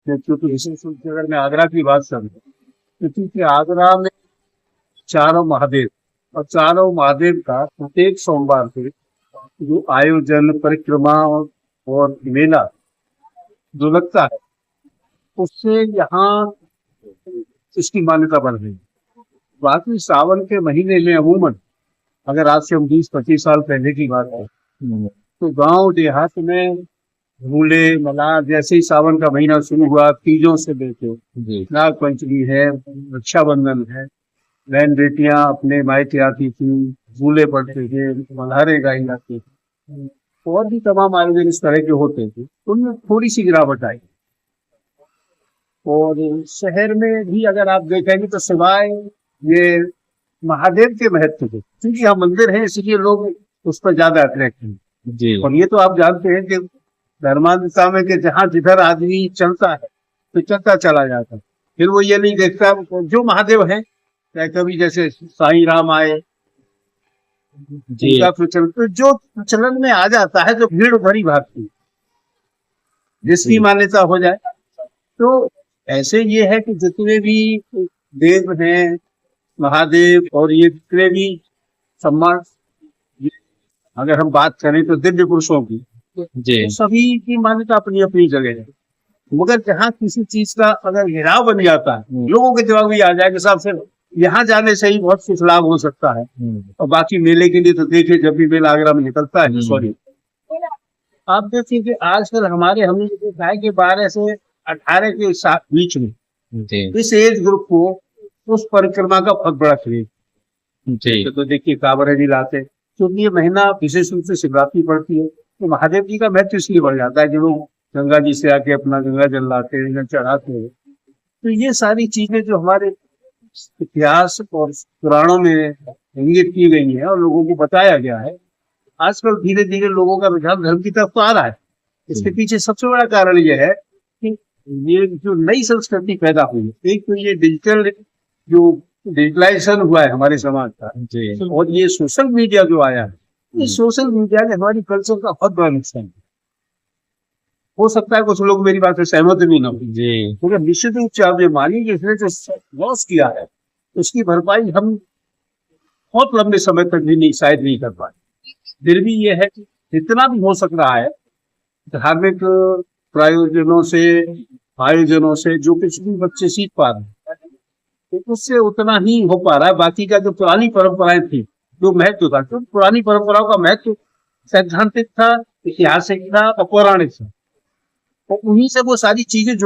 क्योंकि विशेष रूप से अगर मैं आगरा की बात करूँ तो क्योंकि आगरा में चारों महादेव और चारों महादेव का प्रत्येक सोमवार को जो आयोजन परिक्रमा और मेला जो लगता है उससे यहाँ इसकी मान्यता बढ़ गई। बाकी सावन के महीने में अमूमन अगर आज से हम 20-25 साल पहले की बात है तो गांव देहात में झूले मल्हार जैसे ही सावन का महीना शुरू हुआ तीजों से लेके नाग पंचमी है, रक्षाबंधन है, बहन बेटियां अपने मायके आती थी, झूले पड़ते थे, मल्हारें गाई जाती थी, और भी तमाम आयोजन इस तरह के होते थे। उनमें थोड़ी सी गिरावट आई। और शहर में भी अगर आप देखेंगे तो सिवाय ये महादेव के महत्व के, क्योंकि यहाँ मंदिर है इसलिए लोग उस पर ज्यादा अट्रैक्ट हैं जी। और ये तो आप जानते हैं कि धर्मांधता में कि जहाँ जिधर आदमी चलता है तो चलता चला जाता है, फिर वो ये नहीं देखता जो महादेव है, चाहे कभी जैसे साईं राम आए जी। उनका प्रचलन तो जो प्रचलन में आ जाता है जो भीड़ भरी भागती है, जिसकी मान्यता हो जाए। तो ऐसे ये है कि जितने भी देव हैं महादेव और ये जितने भी सम्मान, अगर हम बात करें तो दिव्य पुरुषों की, जी। तो सभी की मान्यता अपनी अपनी जगह है। मगर जहाँ किसी चीज का अगर हिराव बन जाता है, लोगों के दिमाग में आ जाए कि साहब से यहाँ जाने से ही बहुत कुछ लाभ हो सकता है, और बाकी मेले के लिए तो देखिए जब भी मेला आगरा में निकलता है, सॉरी आप देखिए कि आजकल हमारे हमने देखा है कि 12 से 18 के बीच में इस एज ग्रुप को उस परिक्रमा का बहुत बड़ा क्रेज। तो देखिए कांवड़ जी लाते, क्योंकि ये महीना विशेष रूप से शिवरात्रि पड़ती है तो महादेव जी का महत्व इसलिए बढ़ जाता है कि वो गंगा जी से आके अपना गंगा जल लाते हैं, चढ़ाते हैं। तो ये सारी चीजें जो हमारे इतिहास और पुराणों में इंगित की गई है और लोगों को बताया गया है, आजकल धीरे धीरे लोगों का रुझान धर्म की तरफ तो आ रहा है। इसके पीछे सबसे बड़ा कारण ये है कि ये जो नई संस्कृति पैदा हुई है, एक तो ये डिजिटल जो डिजिटलाइजेशन हुआ है हमारे समाज का, और ये सोशल मीडिया जो आया है, इस सोशल मीडिया ने हमारी कल्चर का बहुत बड़ा नुकसान किया। हो सकता है कुछ लोग मेरी बात से सहमत भी ना हो, क्योंकि निश्चित रूप से आप ये मानिए कि इसने जो लॉस किया है उसकी भरपाई हम बहुत लंबे समय तक भी नहीं शायद नहीं कर पाए। फिर भी ये है कि जितना भी हो सक रहा है धार्मिक प्रायोजनों से आयोजनों से जो कुछ भी बच्चे सीख पा रहे हैं तो उससे उतना ही हो पा रहा है। बाकी का जो पुरानी परंपराएं थी, जो महत्व था, तो पुरानी परंपराओं का महत्व सैद्धांतिक था, ऐतिहासिक था और पौराणिक था, तो उन्हीं से वो सारी चीजें